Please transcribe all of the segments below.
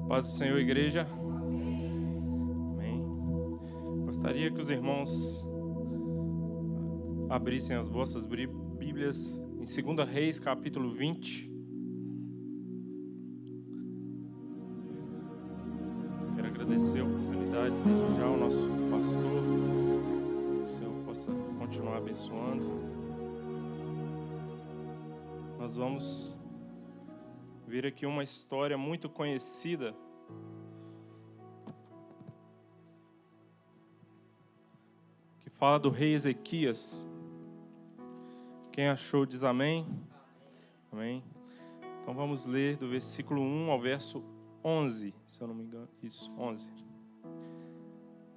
Paz do Senhor, igreja. Amém. Gostaria que os irmãos abrissem as vossas Bíblias em 2 Reis, capítulo 20. Quero agradecer a oportunidade desde já ao nosso pastor. Que o Senhor possa continuar abençoando. Nós vamos ver aqui uma história muito conhecida que fala do rei Ezequias. Quem achou diz amém. Amém. Então vamos ler do versículo 1 ao verso 11, se eu não me engano. Isso, 11.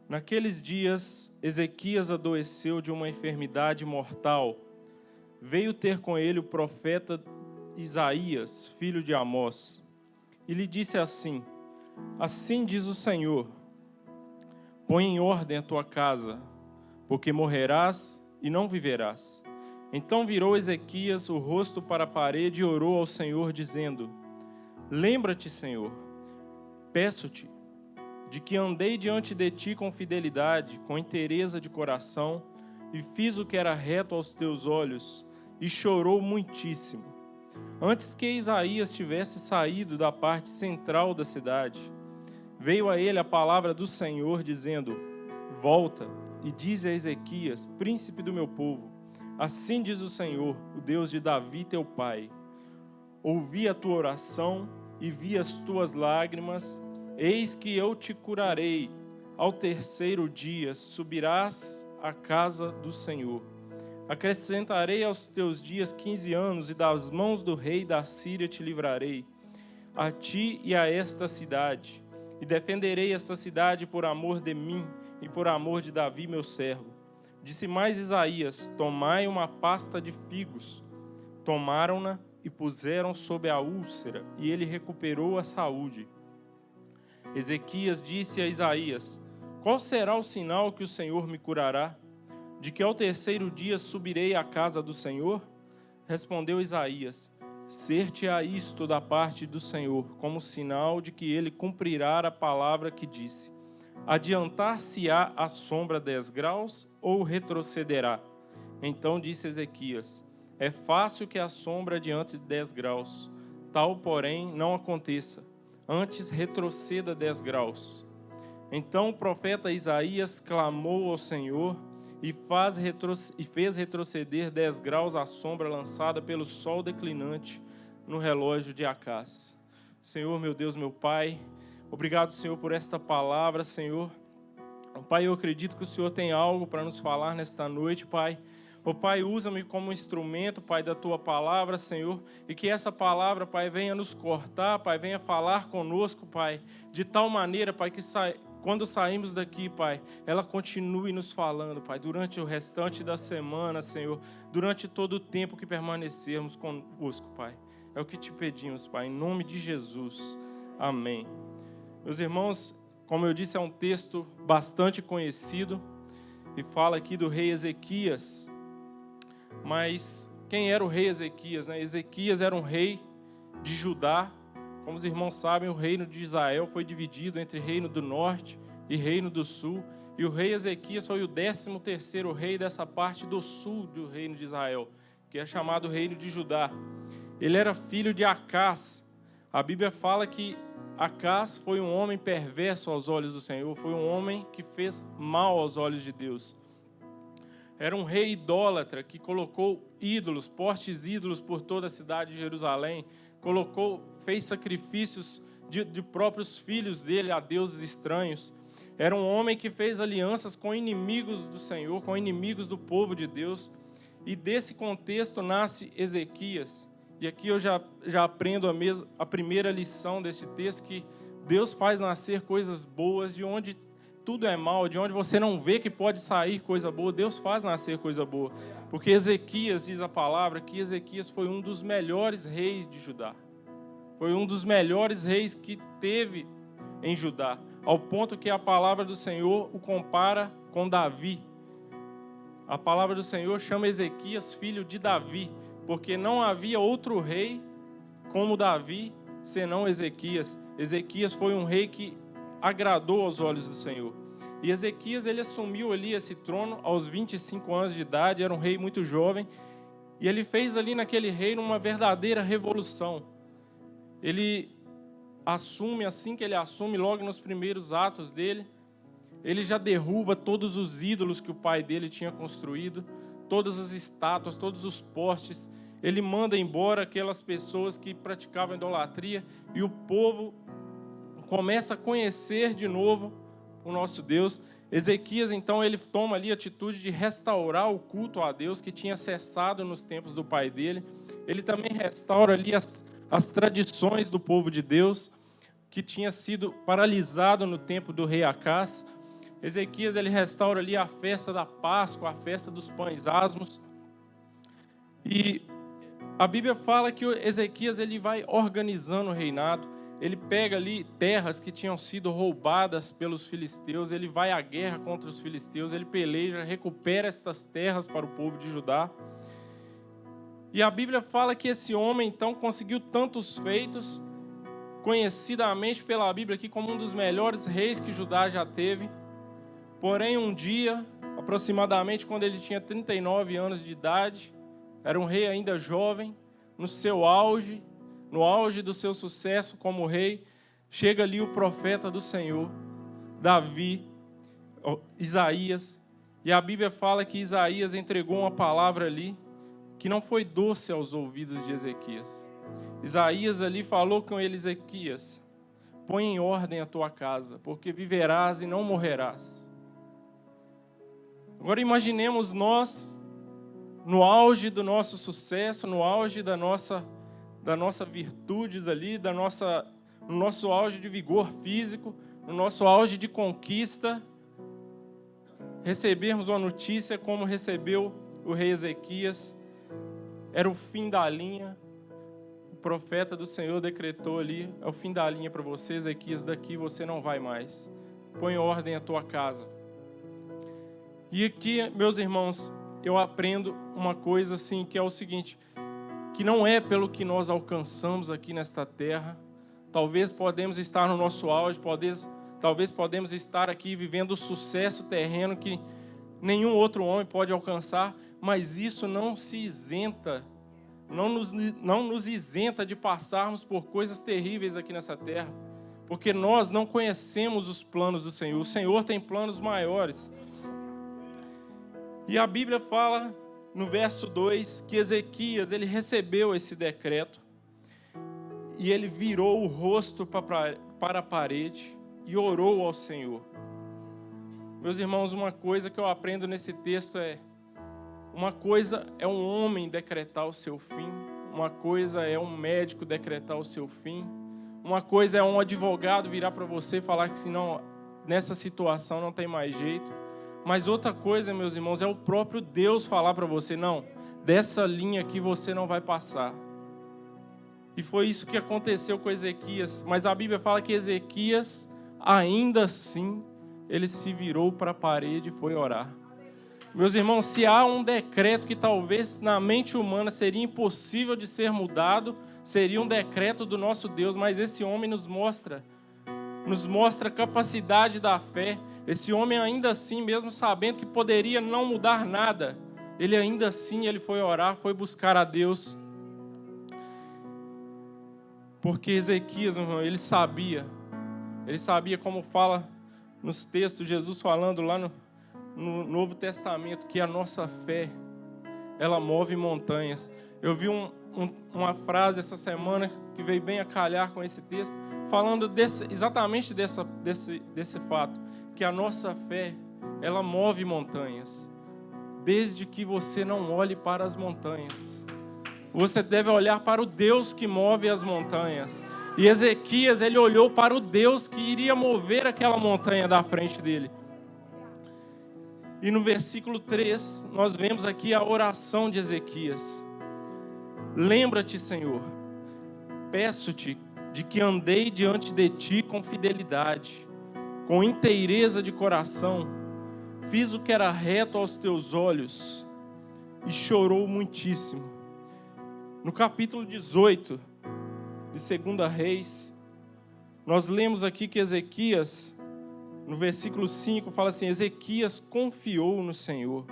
Naqueles dias, Ezequias adoeceu de uma enfermidade mortal. Veio ter com ele o profeta Isaías, filho de Amós, e lhe disse assim: assim diz o Senhor, põe em ordem a tua casa, porque morrerás e não viverás. Então virou Ezequias o rosto para a parede e orou ao Senhor, dizendo: lembra-te, Senhor, peço-te, de que andei diante de ti com fidelidade, com inteireza de coração, e fiz o que era reto aos teus olhos, e chorou muitíssimo. Antes que Isaías tivesse saído da parte central da cidade, veio a ele a palavra do Senhor, dizendo: volta e dize a Ezequias, príncipe do meu povo, assim diz o Senhor, o Deus de Davi teu pai: ouvi a tua oração e vi as tuas lágrimas, eis que eu te curarei. Ao terceiro dia subirás à casa do Senhor. Acrescentarei aos teus dias 15 anos, e das mãos do rei da Síria te livrarei, a ti e a esta cidade. E defenderei esta cidade por amor de mim e por amor de Davi meu servo. Disse mais Isaías: tomai uma pasta de figos. Tomaram-na e puseram sob a úlcera, e ele recuperou a saúde. Ezequias disse a Isaías: qual será o sinal que o Senhor me curará? De que ao terceiro dia subirei à casa do Senhor? Respondeu Isaías: ser-te-á isto da parte do Senhor, como sinal de que ele cumprirá a palavra que disse. Adiantar-se-á a sombra 10 graus ou retrocederá? Então disse Ezequias: é fácil que a sombra adiante 10 graus. Tal, porém, não aconteça. Antes retroceda 10 graus. Então o profeta Isaías clamou ao Senhor e fez retroceder 10 graus a sombra lançada pelo sol declinante no relógio de Acás. Senhor, meu Deus, meu Pai, obrigado, Senhor, por esta palavra, Senhor. Pai, eu acredito que o Senhor tem algo para nos falar nesta noite, Pai. Pai, usa-me como instrumento, Pai, da Tua palavra, Senhor, e que essa palavra, Pai, venha nos cortar, Pai, venha falar conosco, Pai, de tal maneira, Pai, que quando saímos daqui, Pai, ela continue nos falando, Pai, durante o restante da semana, Senhor, durante todo o tempo que permanecermos conosco, Pai. É o que te pedimos, Pai, em nome de Jesus. Amém. Meus irmãos, como eu disse, é um texto bastante conhecido e fala aqui do rei Ezequias. Mas quem era o rei Ezequias, né? Ezequias era um rei de Judá. Como os irmãos sabem, o reino de Israel foi dividido entre reino do norte e reino do sul. E o rei Ezequias foi o 13º rei dessa parte do sul do reino de Israel, que é chamado reino de Judá. Ele era filho de Acás. A Bíblia fala que Acás foi um homem perverso aos olhos do Senhor, foi um homem que fez mal aos olhos de Deus. Era um rei idólatra que colocou ídolos, postes ídolos por toda a cidade de Jerusalém, fez sacrifícios de próprios filhos dele a deuses estranhos. Era um homem que fez alianças com inimigos do Senhor, com inimigos do povo de Deus. E desse contexto nasce Ezequias. E aqui eu já aprendo a primeira lição desse texto, que Deus faz nascer coisas boas de onde tudo é mal, de onde você não vê que pode sair coisa boa. Deus faz nascer coisa boa. Porque Ezequias, diz a palavra, que Ezequias foi um dos melhores reis de Judá. Foi um dos melhores reis que teve em Judá, ao ponto que a palavra do Senhor o compara com Davi. A palavra do Senhor chama Ezequias filho de Davi, porque não havia outro rei como Davi, senão Ezequias. Ezequias foi um rei que agradou aos olhos do Senhor. E Ezequias, ele assumiu ali esse trono aos 25 anos de idade, era um rei muito jovem, e ele fez ali naquele reino uma verdadeira revolução. Ele assume, assim que ele assume, logo nos primeiros atos dele, ele já derruba todos os ídolos que o pai dele tinha construído, todas as estátuas, todos os postes. Ele manda embora aquelas pessoas que praticavam idolatria, e o povo começa a conhecer de novo o nosso Deus. Ezequias, então, ele toma ali a atitude de restaurar o culto a Deus que tinha cessado nos tempos do pai dele. Ele também restaura ali as tradições do povo de Deus, que tinha sido paralisado no tempo do rei Acás. Ezequias, ele restaura ali a festa da Páscoa, a festa dos pães asmos. E a Bíblia fala que Ezequias, ele vai organizando o reinado. Ele pega ali terras que tinham sido roubadas pelos filisteus, ele vai à guerra contra os filisteus, ele peleja, recupera estas terras para o povo de Judá. E a Bíblia fala que esse homem, então, conseguiu tantos feitos, conhecidamente pela Bíblia aqui como um dos melhores reis que Judá já teve. Porém, um dia, aproximadamente quando ele tinha 39 anos de idade, era um rei ainda jovem, no seu auge, no auge do seu sucesso como rei, chega ali o profeta do Senhor, Davi, Isaías, e a Bíblia fala que Isaías entregou uma palavra ali que não foi doce aos ouvidos de Ezequias. Isaías ali falou com ele: Ezequias, põe em ordem a tua casa, porque viverás e não morrerás. Agora imaginemos nós, no auge do nosso sucesso, no auge da nossa virtudes ali, no nosso auge de vigor físico, no nosso auge de conquista, recebermos uma notícia como recebeu o rei Ezequias. Era o fim da linha. O profeta do Senhor decretou ali: é o fim da linha para você, Ezequias, daqui você não vai mais. Põe ordem à tua casa. E aqui, meus irmãos, eu aprendo uma coisa assim, que é o seguinte: que não é pelo que nós alcançamos aqui nesta terra. Talvez podemos estar no nosso auge, talvez podemos estar aqui vivendo o sucesso terreno que nenhum outro homem pode alcançar, mas isso não se isenta, não nos isenta de passarmos por coisas terríveis aqui nessa terra, porque nós não conhecemos os planos do Senhor. O Senhor tem planos maiores. E a Bíblia fala no verso 2 que Ezequias, ele recebeu esse decreto e ele virou o rosto para a parede e orou ao Senhor. Meus irmãos, uma coisa que eu aprendo nesse texto uma coisa é um homem decretar o seu fim, uma coisa é um médico decretar o seu fim, uma coisa é um advogado virar para você e falar que senão, nessa situação não tem mais jeito. Mas outra coisa, meus irmãos, é o próprio Deus falar para você: não, dessa linha aqui você não vai passar. E foi isso que aconteceu com Ezequias. Mas a Bíblia fala que Ezequias, ainda assim, ele se virou para a parede e foi orar. Meus irmãos, se há um decreto que talvez na mente humana seria impossível de ser mudado, seria um decreto do nosso Deus. Mas esse homem nos mostra a capacidade da fé. Esse homem, ainda assim, mesmo sabendo que poderia não mudar nada, ele ainda assim ele foi orar, foi buscar a Deus. Porque Ezequias, meu irmão, ele sabia como fala nos textos, Jesus falando lá no Novo Testamento, que a nossa fé, ela move montanhas. Eu vi uma frase essa semana que veio bem a calhar com esse texto, falando exatamente desse fato, que a nossa fé, ela move montanhas, desde que você não olhe para as montanhas. Você deve olhar para o Deus que move as montanhas. E Ezequias, ele olhou para o Deus que iria mover aquela montanha da frente dele. E no versículo 3, nós vemos aqui a oração de Ezequias. Lembra-te, Senhor, peço-te de que andei diante de ti com fidelidade, com inteireza de coração, fiz o que era reto aos teus olhos, e chorou muitíssimo. No capítulo 18 de 2 Reis, Nós lemos aqui que Ezequias, no versículo 5, fala assim: Ezequias confiou no Senhor,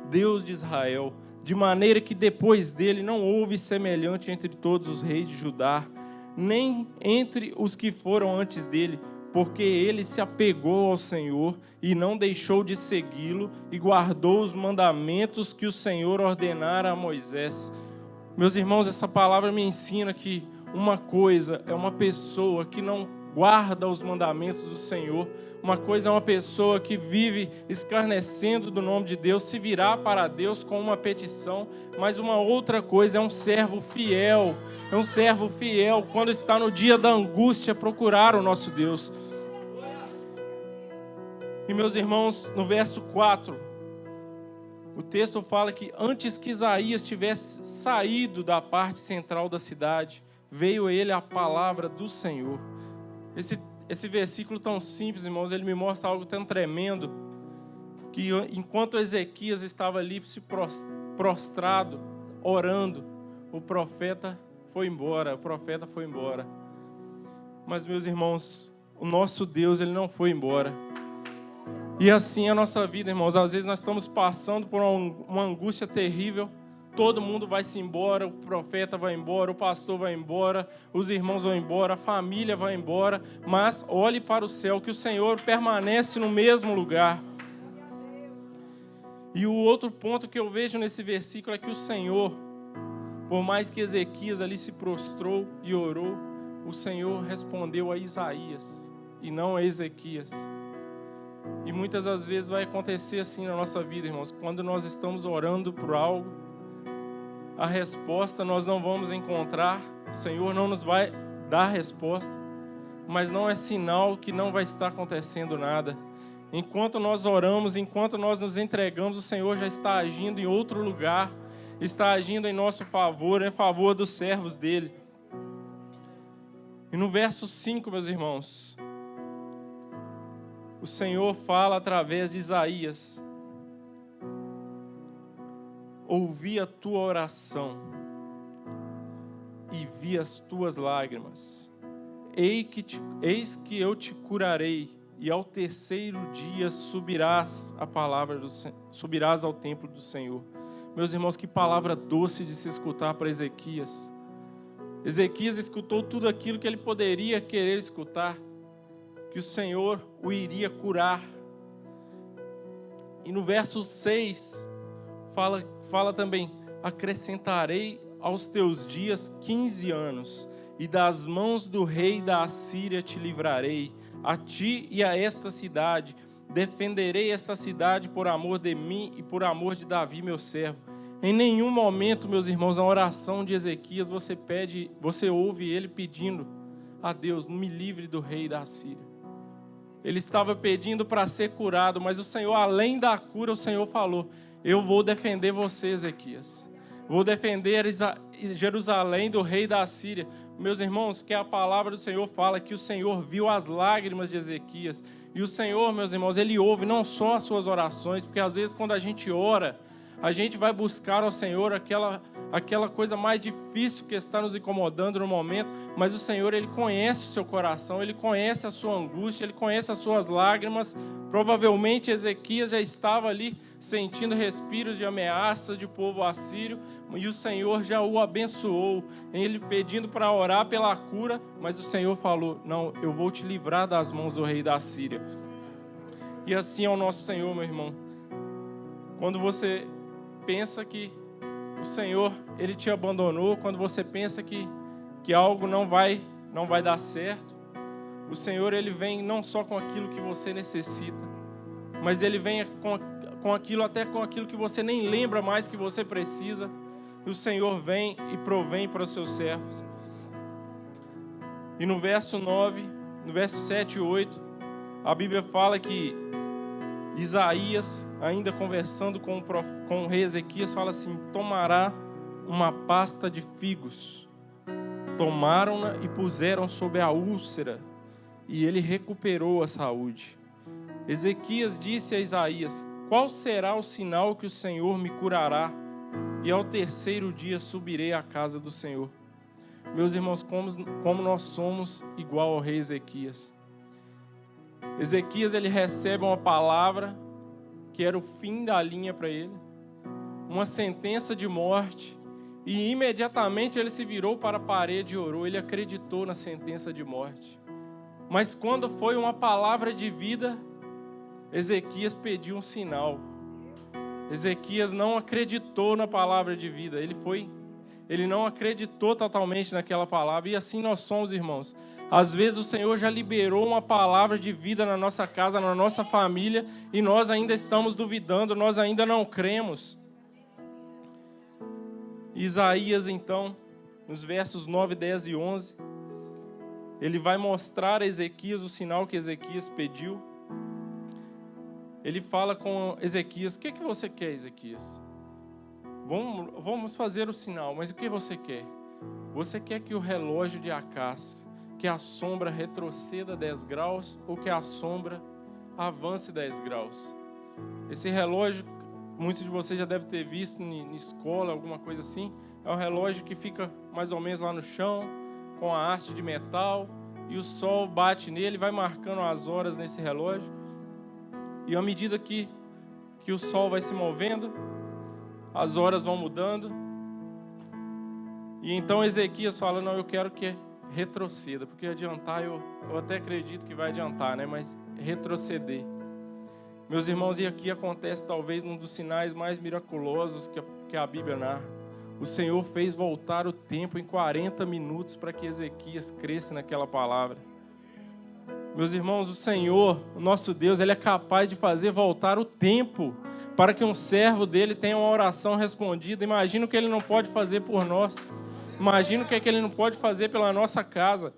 Deus de Israel, de maneira que depois dele não houve semelhante entre todos os reis de Judá, nem entre os que foram antes dele, porque ele se apegou ao Senhor e não deixou de segui-lo e guardou os mandamentos que o Senhor ordenara a Moisés. Meus irmãos, essa palavra me ensina que uma coisa é uma pessoa que não guarda os mandamentos do Senhor, uma coisa é uma pessoa que vive escarnecendo do nome de Deus, se virar para Deus com uma petição, mas uma outra coisa é um servo fiel, quando está no dia da angústia procurar o nosso Deus. E meus irmãos, no verso 4, o texto fala que antes que Isaías tivesse saído da parte central da cidade, veio a ele a palavra do Senhor. Esse versículo tão simples, irmãos, ele me mostra algo tão tremendo, que enquanto Ezequias estava ali se prostrado, orando, o profeta foi embora. Mas, meus irmãos, o nosso Deus, ele não foi embora. E assim é a nossa vida, irmãos. Às vezes nós estamos passando por uma angústia terrível. Todo mundo vai se embora, o profeta vai embora, o pastor vai embora, os irmãos vão embora, a família vai embora. Mas olhe para o céu, que o Senhor permanece no mesmo lugar. E o outro ponto que eu vejo nesse versículo é que o Senhor, por mais que Ezequias ali se prostrou e orou, o Senhor respondeu a Isaías e não a Ezequias. E muitas das vezes vai acontecer assim na nossa vida, irmãos. Quando nós estamos orando por algo, a resposta nós não vamos encontrar, o Senhor não nos vai dar a resposta, mas não é sinal que não vai estar acontecendo nada. Enquanto nós oramos, enquanto nós nos entregamos, o Senhor já está agindo em outro lugar, está agindo em nosso favor, em favor dos servos dele. E no verso 5, meus irmãos, o Senhor fala através de Isaías: ouvi a tua oração e vi as tuas lágrimas. Eis que eu te curarei, e ao terceiro dia subirás ao templo do Senhor. Meus irmãos, que palavra doce de se escutar para Ezequias. Ezequias escutou tudo aquilo que ele poderia querer escutar, que o Senhor o iria curar. E no verso 6 fala também: acrescentarei aos teus dias 15 anos, e das mãos do rei da Assíria te livrarei, a ti e a esta cidade. Defenderei esta cidade por amor de mim e por amor de Davi, meu servo. Em nenhum momento, meus irmãos, na oração de Ezequias, você ouve ele pedindo a Deus: me livre do rei da Assíria. Ele estava pedindo para ser curado, mas o Senhor, além da cura, o Senhor falou: eu vou defender você, Ezequias. Vou defender Jerusalém do rei da Assíria. Meus irmãos, que a palavra do Senhor fala que o Senhor viu as lágrimas de Ezequias. E o Senhor, meus irmãos, Ele ouve não só as suas orações, porque às vezes quando a gente ora, a gente vai buscar ao Senhor aquela coisa mais difícil que está nos incomodando no momento, mas o Senhor, Ele conhece o seu coração, Ele conhece a sua angústia, Ele conhece as suas lágrimas. Provavelmente Ezequias já estava ali sentindo respiros de ameaça de povo assírio, e o Senhor já o abençoou, ele pedindo para orar pela cura, mas o Senhor falou: não, eu vou te livrar das mãos do rei da Assíria. E assim é o nosso Senhor, meu irmão. Quando você pensa que o Senhor, Ele te abandonou, quando você pensa que algo não vai dar certo, o Senhor, Ele vem não só com aquilo que você necessita, mas Ele vem com aquilo que você nem lembra mais que você precisa. E o Senhor vem e provém para os seus servos. E no verso 9, no verso 7 e 8, a Bíblia fala que Isaías, ainda conversando com o rei Ezequias, fala assim: tomará uma pasta de figos. Tomaram-na e puseram sobre a úlcera, e ele recuperou a saúde. Ezequias disse a Isaías: qual será o sinal que o Senhor me curará? E ao terceiro dia subirei à casa do Senhor. Meus irmãos, como nós somos igual ao rei Ezequias. Ezequias, ele recebe uma palavra que era o fim da linha para ele, uma sentença de morte, e imediatamente ele se virou para a parede e orou. Ele acreditou na sentença de morte. Mas quando foi uma palavra de vida, Ezequias pediu um sinal. Ezequias não acreditou na palavra de vida. Ele não acreditou totalmente naquela palavra. E assim nós somos, irmãos. Às vezes o Senhor já liberou uma palavra de vida na nossa casa, na nossa família, e nós ainda estamos duvidando, nós ainda não cremos. Isaías, então, nos versos 9, 10 e 11, ele vai mostrar a Ezequias o sinal que Ezequias pediu. Ele fala com Ezequias: o que você quer, Ezequias? Vamos fazer o sinal, mas o que você quer? Você quer que o relógio de Acás, que a sombra retroceda 10 graus ou que a sombra avance 10 graus? Esse relógio, muitos de vocês já devem ter visto em escola, alguma coisa assim. É um relógio que fica mais ou menos lá no chão, com a haste de metal, e o sol bate nele, vai marcando as horas nesse relógio. E à medida que o sol vai se movendo, as horas vão mudando. E então Ezequias fala: não, eu quero que retroceda, porque adiantar eu até acredito que vai adiantar, né? Mas retroceder. Meus irmãos, e aqui acontece talvez um dos sinais mais miraculosos que a Bíblia narra. O Senhor fez voltar o tempo em 40 minutos para que Ezequias cresça naquela palavra. Meus irmãos, o Senhor, o nosso Deus, Ele é capaz de fazer voltar o tempo para que um servo dele tenha uma oração respondida. Imagina o que Ele não pode fazer por nós. Imagina o que Ele não pode fazer pela nossa casa.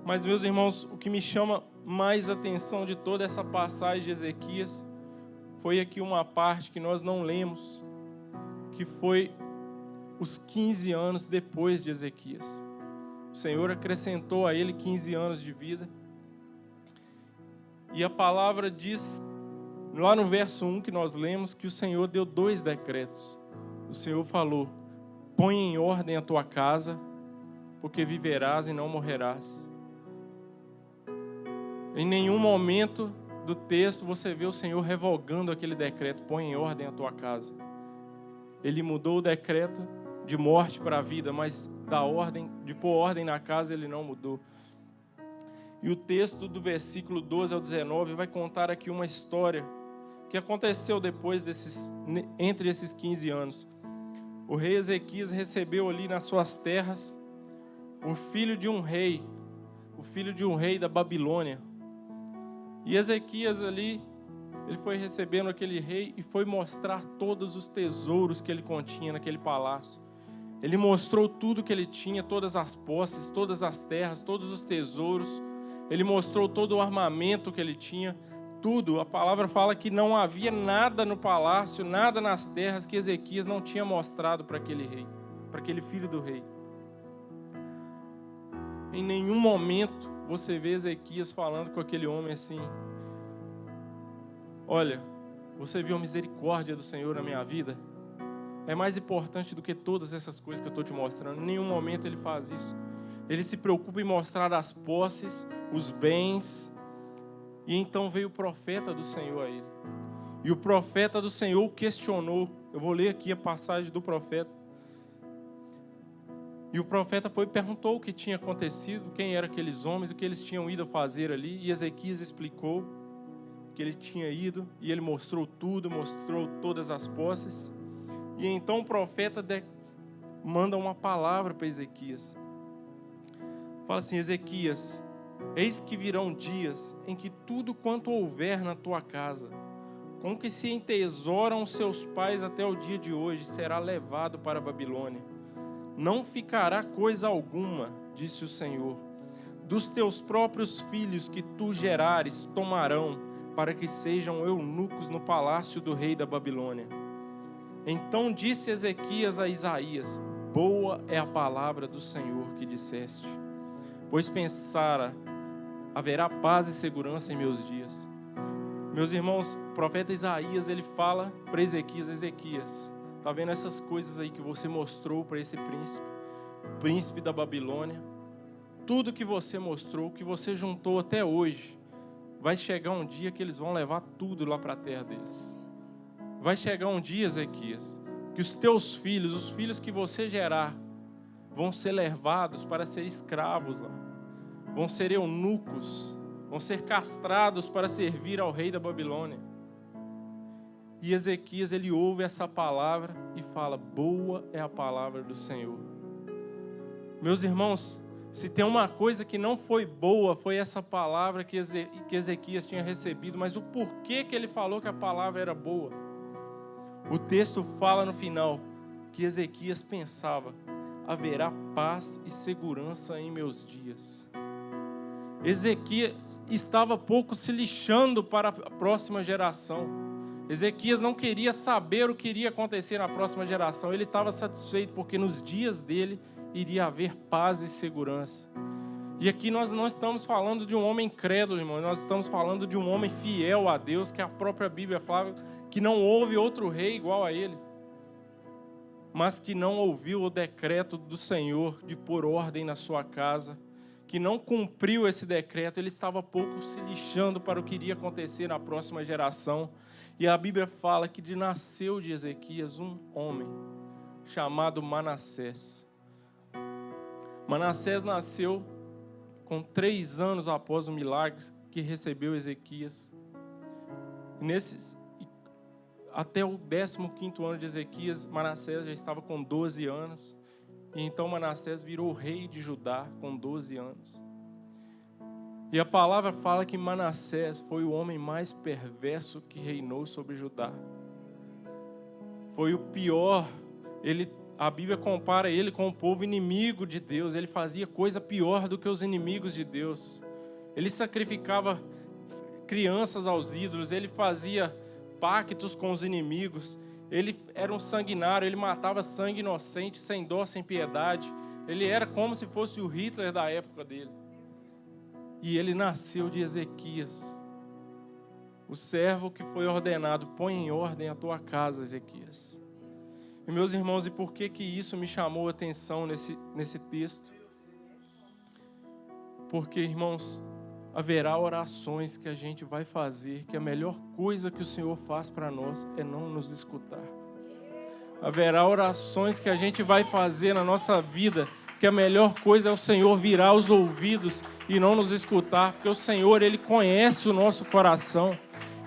Mas, meus irmãos, o que me chama mais atenção de toda essa passagem de Ezequias foi aqui uma parte que nós não lemos, que foi os 15 anos depois de Ezequias. O Senhor acrescentou a ele 15 anos de vida. E a palavra diz, lá no verso 1 que nós lemos, que o Senhor deu 2 decretos. O Senhor falou: põe em ordem a tua casa, porque viverás e não morrerás. Em nenhum momento do texto você vê o Senhor revogando aquele decreto: põe em ordem a tua casa. Ele mudou o decreto de morte para a vida, mas de pôr ordem na casa ele não mudou. E o texto do versículo 12 ao 19 vai contar aqui uma história que aconteceu depois entre esses 15 anos. O rei Ezequias recebeu ali nas suas terras o filho de um rei da Babilônia. E Ezequias ali, ele foi recebendo aquele rei e foi mostrar todos os tesouros que ele continha naquele palácio. Ele mostrou tudo que ele tinha, todas as posses, todas as terras, todos os tesouros. Ele mostrou todo o armamento que ele tinha, tudo. A palavra fala que não havia nada no palácio, nada nas terras que Ezequias não tinha mostrado para aquele rei, para aquele filho do rei. Em nenhum momento você vê Ezequias falando com aquele homem assim: olha, você viu a misericórdia do Senhor na minha vida? É mais importante do que todas essas coisas que eu estou te mostrando. Em nenhum momento ele faz isso. Ele se preocupa em mostrar as posses, os bens. E então veio o profeta do Senhor a ele. E o profeta do Senhor o questionou. Eu vou ler aqui a passagem do profeta. E o profeta foi e perguntou o que tinha acontecido, quem eram aqueles homens, o que eles tinham ido fazer ali. E Ezequias explicou que ele tinha ido, e ele mostrou tudo, mostrou todas as posses. E então o profeta manda uma palavra para Ezequias. Fala assim: Ezequias, eis que virão dias em que tudo quanto houver na tua casa, com que se entesouram os seus pais até o dia de hoje, será levado para a Babilônia. Não ficará coisa alguma, disse o Senhor. Dos teus próprios filhos que tu gerares tomarão, para que sejam eunucos no palácio do rei da Babilônia. Então disse Ezequias a Isaías: boa é a palavra do Senhor que disseste, pois pensara, haverá paz e segurança em meus dias. Meus irmãos, o profeta Isaías, ele fala para Ezequias: Ezequias, está vendo essas coisas aí que você mostrou para esse príncipe? príncipe da Babilônia. Tudo que você mostrou, que você juntou até hoje, vai chegar um dia que eles vão levar tudo lá para a terra deles. Vai chegar um dia, Ezequias, que os teus filhos, os filhos que você gerar, vão ser levados para ser escravos lá. Vão ser eunucos, vão ser castrados para servir ao rei da Babilônia. E Ezequias, ele ouve essa palavra e fala: boa é a palavra do Senhor. Meus irmãos, se tem uma coisa que não foi boa, foi essa palavra que Ezequias tinha recebido. Mas o porquê que ele falou que a palavra era boa? O texto fala no final que Ezequias pensava: haverá paz e segurança em meus dias. Ezequias estava pouco se lixando para a próxima geração. Ezequias não queria saber o que iria acontecer na próxima geração. Ele estava satisfeito porque nos dias dele iria haver paz e segurança. E aqui nós não estamos falando de um homem incrédulo, irmão. Nós estamos falando de um homem fiel a Deus, que a própria Bíblia fala que não houve outro rei igual a ele, mas que não ouviu o decreto do Senhor de pôr ordem na sua casa, que não cumpriu esse decreto. Ele estava pouco se lixando para o que iria acontecer na próxima geração. E a Bíblia fala que nasceu de Ezequias um homem chamado Manassés. Manassés nasceu com 3 anos após o milagre que recebeu Ezequias. Até o 15º ano de Ezequias, Manassés já estava com 12 anos. E então Manassés virou rei de Judá com 12 anos. E a palavra fala que Manassés foi o homem mais perverso que reinou sobre Judá. Foi o pior. A Bíblia compara ele com o povo inimigo de Deus. Ele fazia coisa pior do que os inimigos de Deus. Ele sacrificava crianças aos ídolos. Ele fazia pactos com os inimigos. Ele era um sanguinário. Ele matava sangue inocente, sem dó, sem piedade. Ele era como se fosse o Hitler da época dele. E ele nasceu de Ezequias, o servo que foi ordenado: põe em ordem a tua casa, Ezequias. E meus irmãos, e por que isso me chamou a atenção nesse texto? Porque, irmãos, haverá orações que a gente vai fazer, que a melhor coisa que o Senhor faz para nós é não nos escutar. Haverá orações que a gente vai fazer na nossa vida, que a melhor coisa é o Senhor virar os ouvidos e não nos escutar, porque o Senhor, Ele conhece o nosso coração.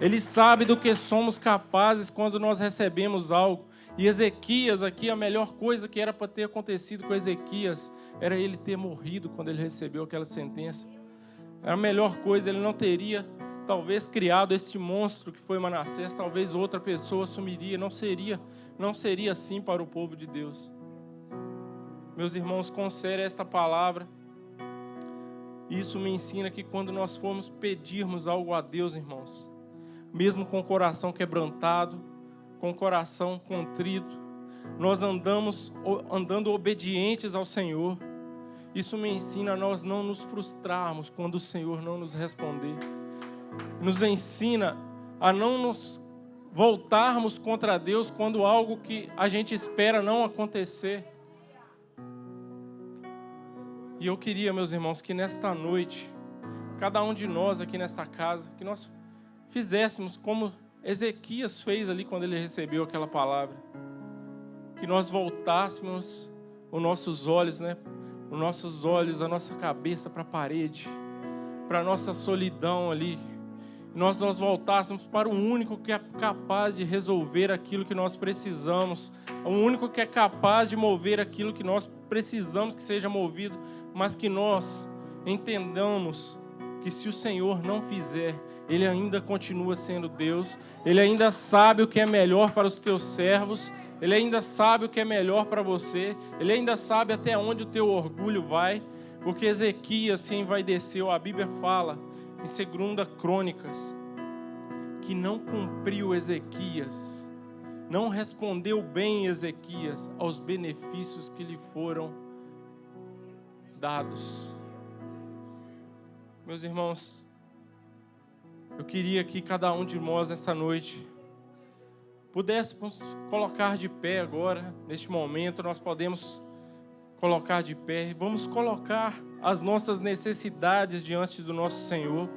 Ele sabe do que somos capazes quando nós recebemos algo. E Ezequias aqui, a melhor coisa que era para ter acontecido com Ezequias era ele ter morrido quando ele recebeu aquela sentença. Era a melhor coisa. Ele não teria, talvez, criado este monstro que foi Manassés. Talvez outra pessoa assumiria. Não seria assim para o povo de Deus. Meus irmãos, considere esta palavra. Isso me ensina que quando nós formos pedirmos algo a Deus, irmãos, mesmo com o coração quebrantado, com o coração contrito, nós andando obedientes ao Senhor. Isso me ensina a nós não nos frustrarmos quando o Senhor não nos responder. Nos ensina a não nos voltarmos contra Deus quando algo que a gente espera não acontecer. E eu queria, meus irmãos, que nesta noite, cada um de nós aqui nesta casa, que nós fizéssemos como Ezequias fez ali quando ele recebeu aquela palavra. Que nós voltássemos os nossos olhos, a nossa cabeça para a parede, para a nossa solidão ali. Nós voltássemos para o único que é capaz de resolver aquilo que nós precisamos, o único que é capaz de mover aquilo que nós precisamos que seja movido, mas que nós entendamos que se o Senhor não fizer, Ele ainda continua sendo Deus, Ele ainda sabe o que é melhor para os teus servos, Ele ainda sabe o que é melhor para você, Ele ainda sabe até onde o teu orgulho vai, porque Ezequias assim vai descer. A Bíblia fala em 2 Crônicas que não cumpriu Ezequias, não respondeu bem Ezequias aos benefícios que lhe foram dados. Meus irmãos, eu queria que cada um de nós essa noite pudéssemos colocar de pé agora, neste momento. Nós podemos colocar de pé. Vamos colocar as nossas necessidades diante do nosso Senhor.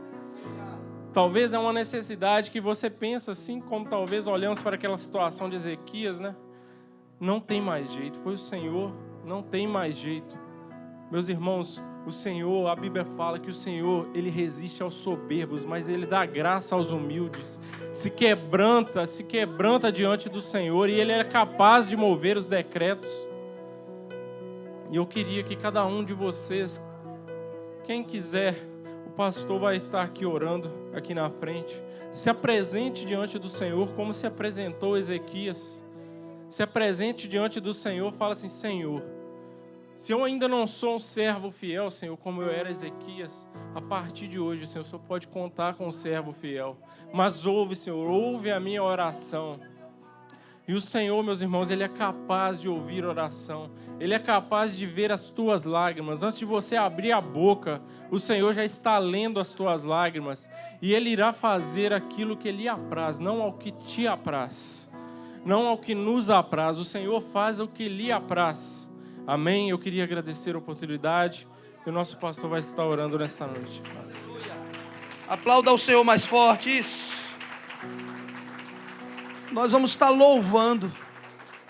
Talvez é uma necessidade que você pensa assim, como talvez olhamos para aquela situação de Ezequias, né? Não tem mais jeito, foi o Senhor, não tem mais jeito. Meus irmãos, o Senhor, a Bíblia fala que o Senhor, Ele resiste aos soberbos, mas Ele dá graça aos humildes. Se quebranta diante do Senhor, e Ele é capaz de mover os decretos. E eu queria que cada um de vocês, quem quiser, o pastor vai estar aqui orando, aqui na frente, se apresente diante do Senhor como se apresentou Ezequias. Se apresente diante do Senhor, fala assim: Senhor, se eu ainda não sou um servo fiel, Senhor, como eu era Ezequias, a partir de hoje, Senhor, o Senhor pode contar com um servo fiel. Mas ouve, Senhor, ouve a minha oração. E o Senhor, meus irmãos, Ele é capaz de ouvir oração. Ele é capaz de ver as tuas lágrimas. Antes de você abrir a boca, o Senhor já está lendo as tuas lágrimas. E Ele irá fazer aquilo que lhe apraz, não ao que te apraz. Não ao que nos apraz. O Senhor faz o que lhe apraz. Amém? Eu queria agradecer a oportunidade. E o nosso pastor vai estar orando nesta noite. Aleluia. Aplauda o Senhor mais forte. Isso. Nós vamos estar louvando